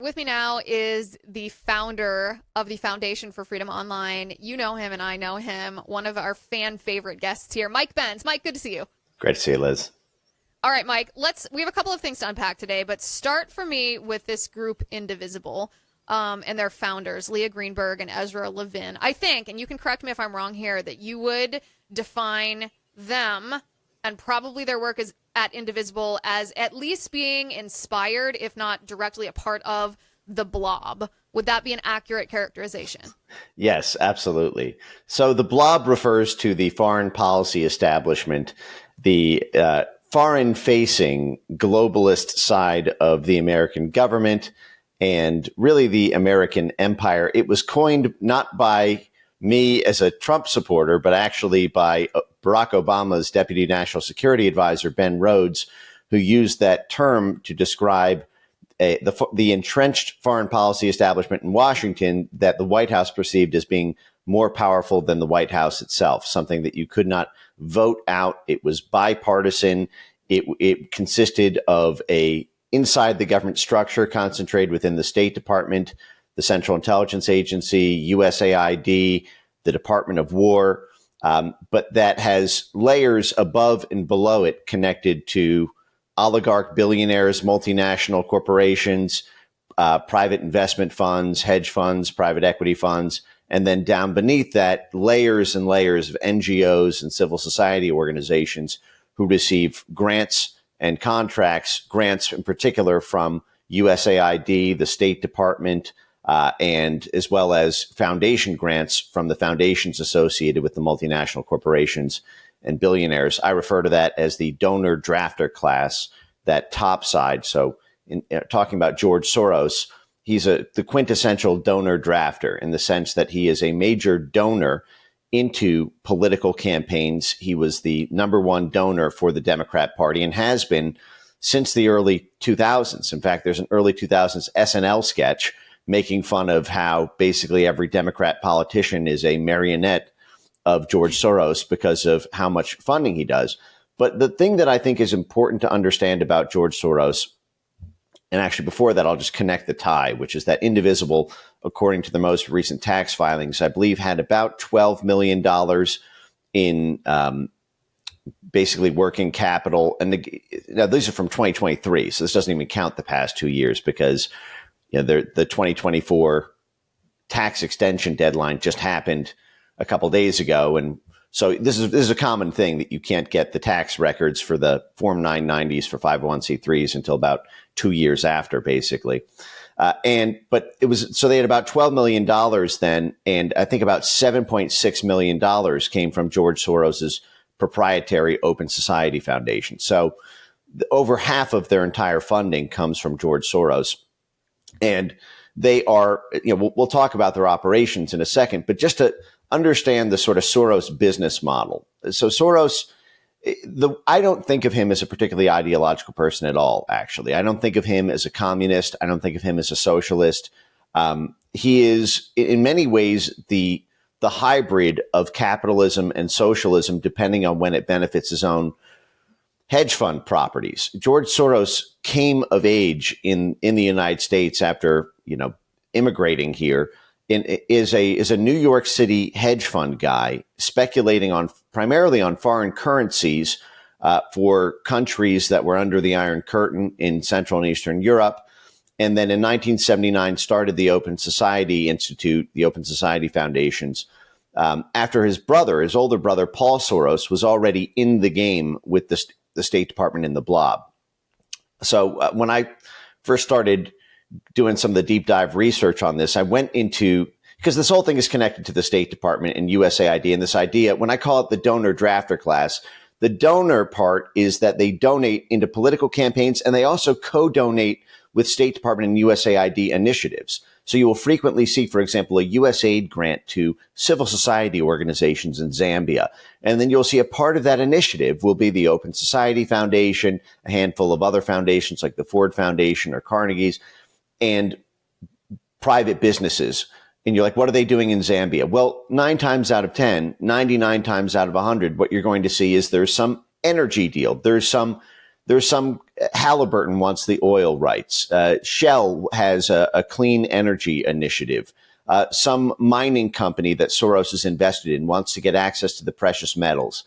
With me now is the founder of the Foundation for Freedom Online. You know him and I know him. One of our fan favorite guests here, Mike Benz. Mike, good to see you. Great to see you, Liz. All right, Mike, we have a couple of things to unpack today, but start for me with this group Indivisible and their founders, Leah Greenberg and Ezra Levin. I think, and you can correct me if I'm wrong here, that you would define them and probably their work as at Indivisible as at least being inspired, if not directly a part of the Blob. Would that be an accurate characterization? Yes, absolutely. So the Blob refers to the foreign policy establishment, the foreign-facing globalist side of the American government and really the American empire. It was coined not by me as a Trump supporter, but actually by Barack Obama's Deputy National Security Advisor, Ben Rhodes, who used that term to describe the entrenched foreign policy establishment in Washington that the White House perceived as being more powerful than the White House itself, something that you could not vote out. It was bipartisan. It consisted of inside the government structure concentrated within the State Department, the Central Intelligence Agency, USAID, the Department of War, but that has layers above and below it connected to oligarch billionaires, multinational corporations, private investment funds, hedge funds, private equity funds, and then down beneath that, layers and layers of NGOs and civil society organizations who receive grants and contracts, grants in particular from USAID, the State Department, and as well as foundation grants from the foundations associated with the multinational corporations and billionaires. I refer to that as the donor drafter class, that top side. So in talking about George Soros, he's the quintessential donor drafter in the sense that he is a major donor into political campaigns. He was the number one donor for the Democrat Party and has been since the early 2000s. In fact, there's an early 2000s SNL sketch making fun of how basically every Democrat politician is a marionette of George Soros because of how much funding he does. But the thing that I think is important to understand about George Soros, and actually before that, I'll just connect the tie, which is that Indivisible, according to the most recent tax filings, I believe had about $12 million in basically working capital. And now these are from 2023, so this doesn't even count the past 2 years because the 2024 tax extension deadline just happened a couple of days ago. And so this is a common thing that you can't get the tax records for the Form 990s for 501c3s until about 2 years after, basically. But it was, so they had about $12 million then. And I think about $7.6 million came from George Soros's proprietary Open Society Foundation. So over half of their entire funding comes from George Soros. And they are, we'll talk about their operations in a second, but just to understand the sort of Soros business model. So Soros, I don't think of him as a particularly ideological person at all, actually. I don't think of him as a communist. I don't think of him as a socialist. He is, in many ways, the hybrid of capitalism and socialism, depending on when it benefits his own hedge fund properties. George Soros came of age in the United States after, immigrating here, is a New York City hedge fund guy speculating primarily on foreign currencies for countries that were under the Iron Curtain in Central and Eastern Europe. And then in 1979 started the Open Society Institute, the Open Society Foundations, after his older brother, Paul Soros, was already in the game with the State Department and the Blob. So when I first started doing some of the deep dive research on this, I went into, because this whole thing is connected to the State Department and USAID, and this idea, when I call it the donor drafter class, the donor part is that they donate into political campaigns and they also co-donate with State Department and USAID initiatives. So you will frequently see, for example, a USAID grant to civil society organizations in Zambia. And then you'll see a part of that initiative will be the Open Society Foundation, a handful of other foundations like the Ford Foundation or Carnegie's, and private businesses. And you're like, what are they doing in Zambia? Well, 9 times out of 10, 99 times out of 100, what you're going to see is there's some energy deal. There's There's some Halliburton wants the oil rights. Shell has a clean energy initiative. Some mining company that Soros is invested in wants to get access to the precious metals.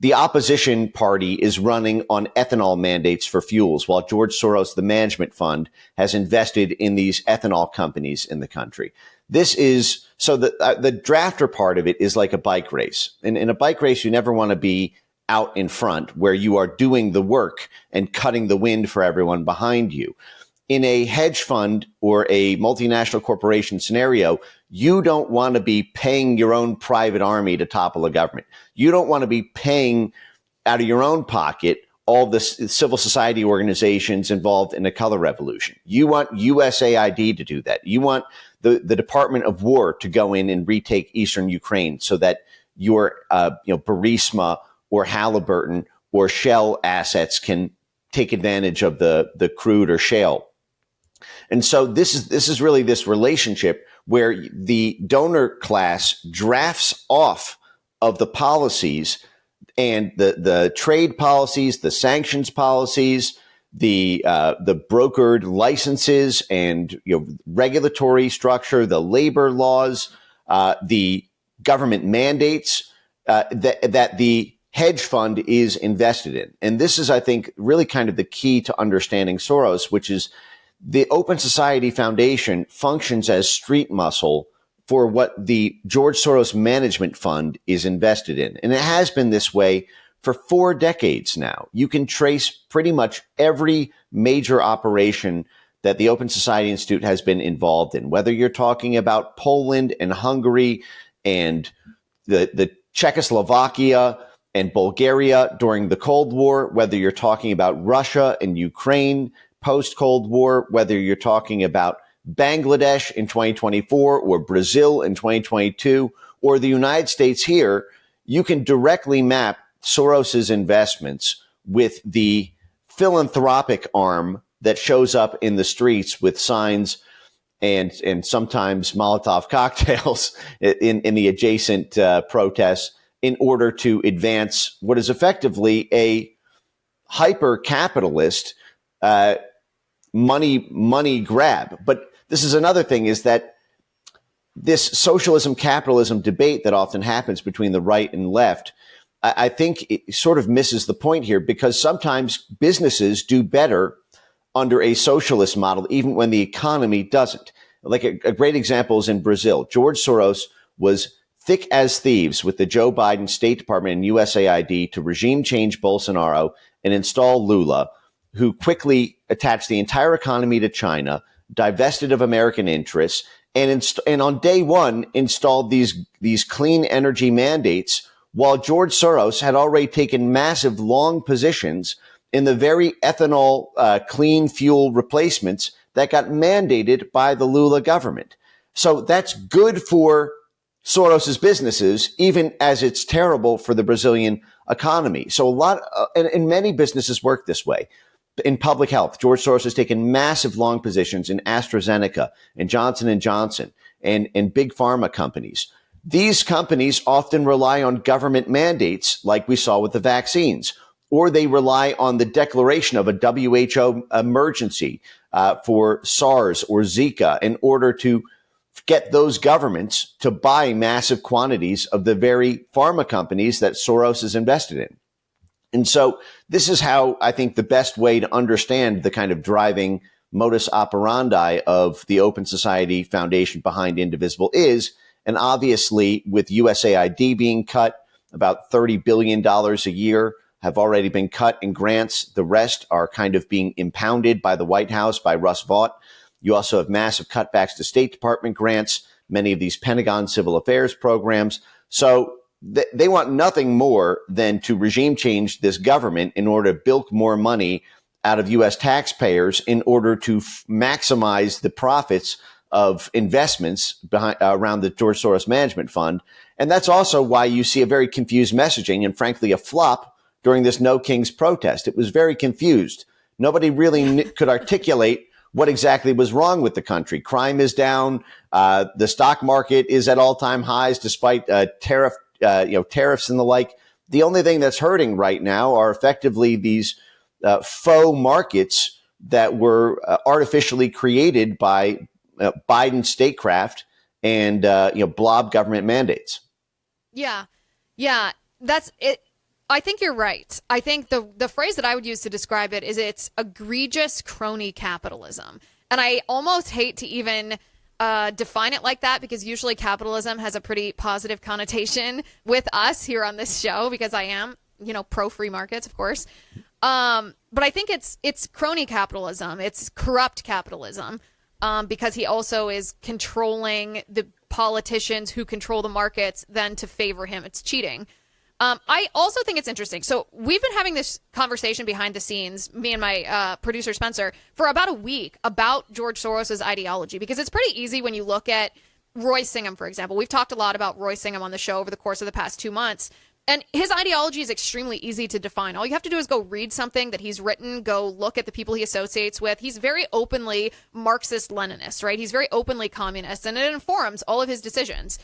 The opposition party is running on ethanol mandates for fuels, while George Soros, the management fund, has invested in these ethanol companies in the country. This is so the drafter part of it is like a bike race. In a bike race, you never want to be out in front where you are doing the work and cutting the wind for everyone behind you. In a hedge fund or a multinational corporation scenario, you don't want to be paying your own private army to topple a government. You don't want to be paying out of your own pocket all the civil society organizations involved in the color revolution. You want USAID to do that. You want the Department of War to go in and retake eastern Ukraine so that your Burisma or Halliburton or Shell assets can take advantage of the crude or shale. And so this is really this relationship where the donor class drafts off of the policies and the trade policies, the sanctions policies, the brokered licenses and regulatory structure, the labor laws, the government mandates that the hedge fund is invested in. And this is, I think, really kind of the key to understanding Soros, which is the Open Society Foundation functions as street muscle for what the George Soros Management Fund is invested in. And it has been this way for 4 decades now. You can trace pretty much every major operation that the Open Society Institute has been involved in, whether you're talking about Poland and Hungary and the Czechoslovakia and Bulgaria during the Cold War, whether you're talking about Russia and Ukraine post-Cold War, whether you're talking about Bangladesh in 2024 or Brazil in 2022 or the United States here, you can directly map Soros's investments with the philanthropic arm that shows up in the streets with signs and sometimes Molotov cocktails in the adjacent protests in order to advance what is effectively a hyper-capitalist money grab. But this is another thing, is that this socialism capitalism debate that often happens between the right and left, I think it sort of misses the point here, because sometimes businesses do better under a socialist model, even when the economy doesn't. Like a great example is in Brazil. George Soros was thick as thieves with the Joe Biden State Department and USAID to regime change Bolsonaro and install Lula, who quickly attached the entire economy to China, divested of American interests, and on day one installed these clean energy mandates, while George Soros had already taken massive long positions in the very ethanol clean fuel replacements that got mandated by the Lula government. So that's good for Soros's businesses, even as it's terrible for the Brazilian economy. So and many businesses work this way. In public health, George Soros has taken massive long positions in AstraZeneca and Johnson & Johnson and big pharma companies. These companies often rely on government mandates, like we saw with the vaccines, or they rely on the declaration of a WHO emergency for SARS or Zika in order to get those governments to buy massive quantities of the very pharma companies that Soros is invested in. And so this is how I think the best way to understand the kind of driving modus operandi of the Open Society Foundation behind Indivisible is, and obviously with USAID being cut, about $30 billion a year have already been cut in grants. The rest are kind of being impounded by the White House, by Russ Vought. You also have massive cutbacks to State Department grants, many of these Pentagon civil affairs programs. So they want nothing more than to regime change this government in order to bilk more money out of U.S. taxpayers in order to maximize the profits of investments around the George Soros Management Fund. And that's also why you see a very confused messaging and, frankly, a flop during this No Kings protest. It was very confused. Nobody really could articulate what exactly was wrong with the country. Crime is down. The stock market is at all-time highs despite tariffs and the like. the only thing that's hurting right now are effectively these faux markets that were artificially created by Biden statecraft and blob government mandates. Yeah, that's it. I think you're right. I think the phrase that I would use to describe it is it's egregious crony capitalism. And I almost hate to even define it like that, because usually capitalism has a pretty positive connotation with us here on this show, because I am, pro free markets, of course. But I think it's crony capitalism. It's corrupt capitalism, because he also is controlling the politicians who control the markets then to favor him. It's cheating. I also think it's interesting. So we've been having this conversation behind the scenes, me and my producer Spencer, for about a week about George Soros' ideology, because it's pretty easy when you look at Roy Singham, for example. We've talked a lot about Roy Singham on the show over the course of the past 2 months. And his ideology is extremely easy to define. All you have to do is go read something that he's written, go look at the people he associates with. He's very openly Marxist-Leninist, right? He's very openly communist, and it informs all of his decisions.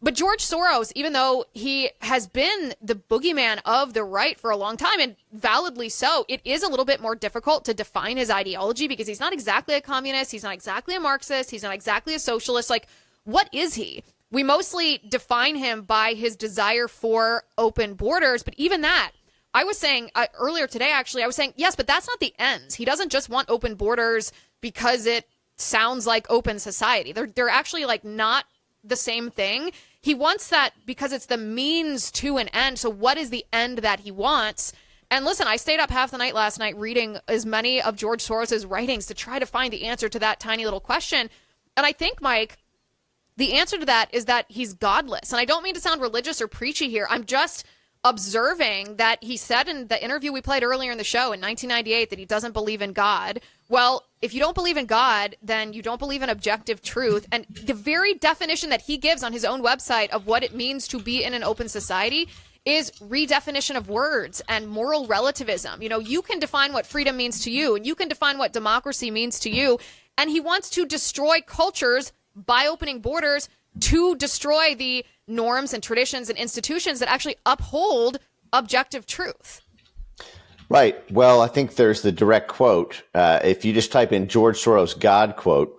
But George Soros, even though he has been the boogeyman of the right for a long time, and validly so, it is a little bit more difficult to define his ideology, because he's not exactly a communist, he's not exactly a Marxist, he's not exactly a socialist. Like, what is he? We mostly define him by his desire for open borders, but even that, I was saying earlier today, actually, I was saying, yes, but that's not the ends. He doesn't just want open borders because it sounds like open society. They're actually like not the same thing. He wants that because it's the means to an end. So what is the end that he wants? And listen, I stayed up half the night last night reading as many of George Soros' writings to try to find the answer to that tiny little question. And I think, Mike, the answer to that is that he's godless. And I don't mean to sound religious or preachy here. I'm just observing that he said in the interview we played earlier in the show in 1998 that he doesn't believe in God. Well, if you don't believe in God, then you don't believe in objective truth. And the very definition that he gives on his own website of what it means to be in an open society is redefinition of words and moral relativism. You can define what freedom means to you, and you can define what democracy means to you. And he wants to destroy cultures by opening borders to destroy the norms and traditions and institutions that actually uphold objective truth. Right. Well, I think there's the direct quote. If you just type in George Soros God quote,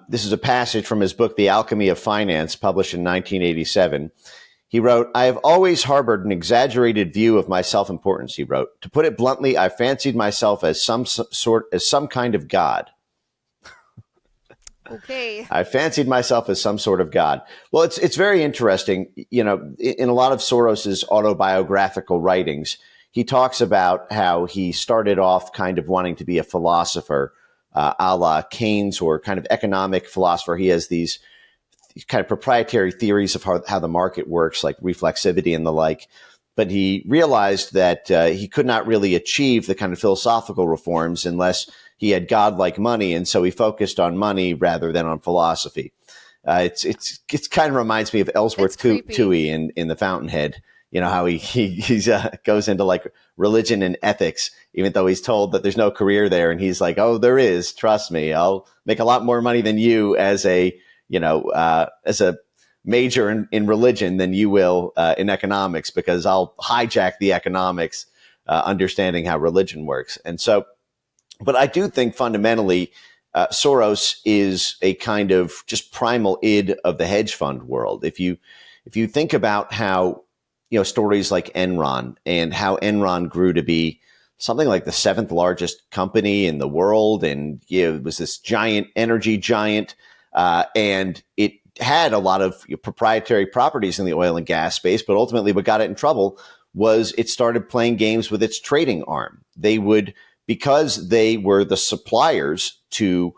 this is a passage from his book, The Alchemy of Finance, published in 1987. He wrote, "I have always harbored an exaggerated view of my self-importance," he wrote. "To put it bluntly, I fancied myself as some kind of God." Okay. I fancied myself as some sort of God. Well, it's very interesting. In a lot of Soros's autobiographical writings, he talks about how he started off kind of wanting to be a philosopher, a la Keynes, or kind of economic philosopher. He has these kind of proprietary theories of how the market works, like reflexivity and the like. But he realized that he could not really achieve the kind of philosophical reforms unless he had godlike money, and so he focused on money rather than on philosophy. It's kind of reminds me of Ellsworth Toohey in The Fountainhead. How he goes into like religion and ethics, even though he's told that there's no career there, and he's like, "Oh, there is. Trust me, I'll make a lot more money than you as a major in religion than you will in economics, because I'll hijack the economics, understanding how religion works." And so, but I do think fundamentally, Soros is a kind of just primal id of the hedge fund world. If you think about how, stories like Enron and how Enron grew to be something like the 7th largest company in the world, and it was this giant energy giant, and it had a lot of proprietary properties in the oil and gas space, but ultimately what got it in trouble was it started playing games with its trading arm. Because they were the suppliers to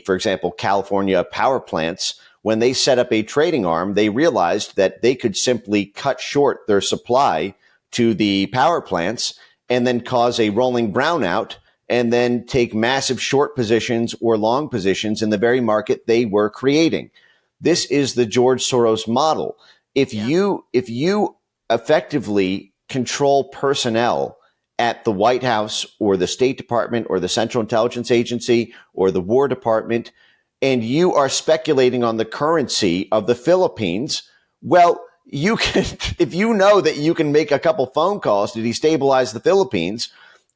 for example, California power plants, when they set up a trading arm, they realized that they could simply cut short their supply to the power plants and then cause a rolling brownout, and then take massive short positions or long positions in the very market they were creating. This is the George Soros model. If you effectively control personnel at the White House or the State Department or the Central Intelligence Agency or the War Department, and you are speculating on the currency of the Philippines, well, you can, if you know that you can make a couple phone calls to destabilize the Philippines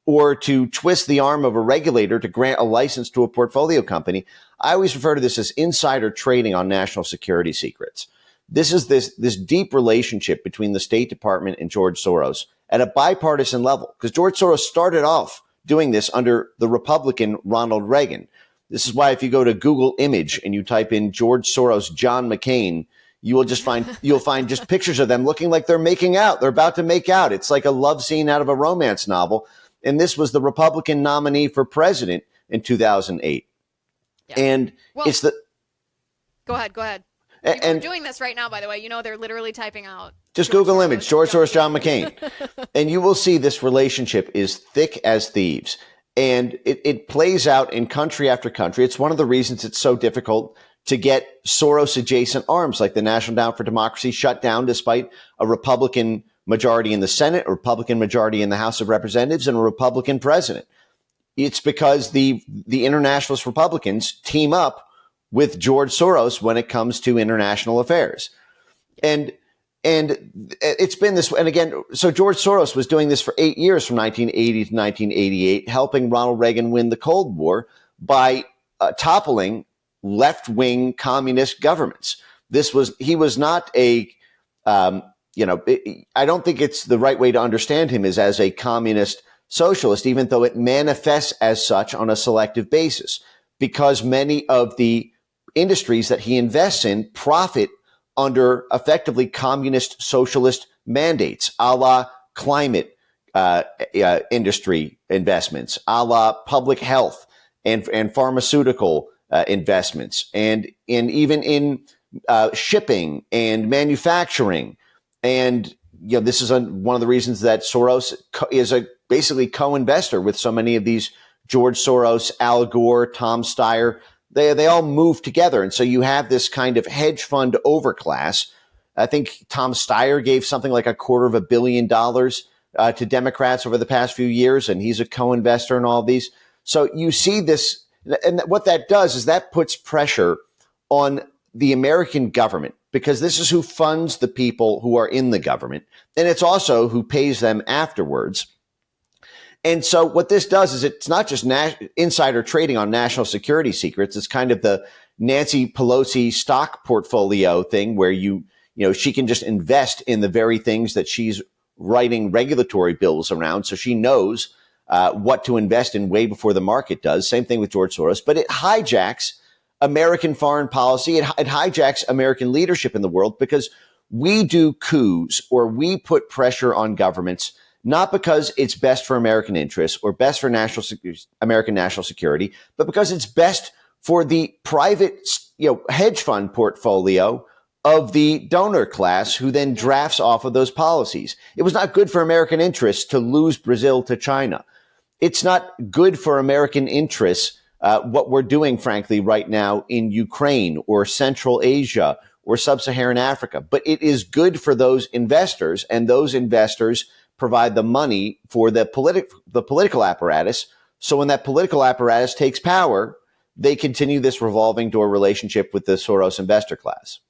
or to twist the arm of a regulator to grant a license to a portfolio company, I always refer to this as insider trading on national security secrets. This is this deep relationship between the State Department and George Soros at a bipartisan level, because George Soros started off doing this under the Republican Ronald Reagan. This is why if you go to Google Image and you type in George Soros, John McCain, you'll find just pictures of them looking like they're making out. They're about to make out. It's like a love scene out of a romance novel. And this was the Republican nominee for president in 2008. Yeah. And it's the. Go ahead. People are doing this right now, by the way. They're literally typing out. Just Google image, George Soros, John McCain. And you will see this relationship is thick as thieves. And it plays out in country after country. It's one of the reasons it's so difficult to get Soros-adjacent arms like the National Endowment for Democracy shut down despite a Republican majority in the Senate, a Republican majority in the House of Representatives, and a Republican president. It's because the internationalist Republicans team up with George Soros when it comes to international affairs. And it's been this, and again, so George Soros was doing this for 8 years from 1980 to 1988, helping Ronald Reagan win the Cold War by toppling left-wing communist governments. He was not a, I don't think it's the right way to understand him is as a communist socialist, even though it manifests as such on a selective basis, because many of the industries that he invests in profit under effectively communist socialist mandates, a la climate industry investments, a la public health and pharmaceutical investments, and even in shipping and manufacturing. And this is one of the reasons that Soros is basically co-investor with so many of these George Soros, Al Gore, Tom Steyer. They all move together. And so you have this kind of hedge fund overclass. I think Tom Steyer gave something like $250 million to Democrats over the past few years, and he's a co-investor in all of these. So you see this, and what that does is that puts pressure on the American government, because this is who funds the people who are in the government, and it's also who pays them afterwards. And so what this does is it's not just insider trading on national security secrets. It's kind of the Nancy Pelosi stock portfolio thing where she can just invest in the very things that she's writing regulatory bills around. So she knows what to invest in way before the market does. Same thing with George Soros, but it hijacks American foreign policy. It hijacks American leadership in the world because we do coups or we put pressure on governments, not because it's best for American interests or best for American national security, but because it's best for the private, hedge fund portfolio of the donor class who then drafts off of those policies. It was not good for American interests to lose Brazil to China. It's not good for American interests, what we're doing, frankly, right now in Ukraine or Central Asia or Sub-Saharan Africa. But it is good for those investors, and those investors provide the money for the political apparatus. So when that political apparatus takes power, they continue this revolving door relationship with the Soros investor class.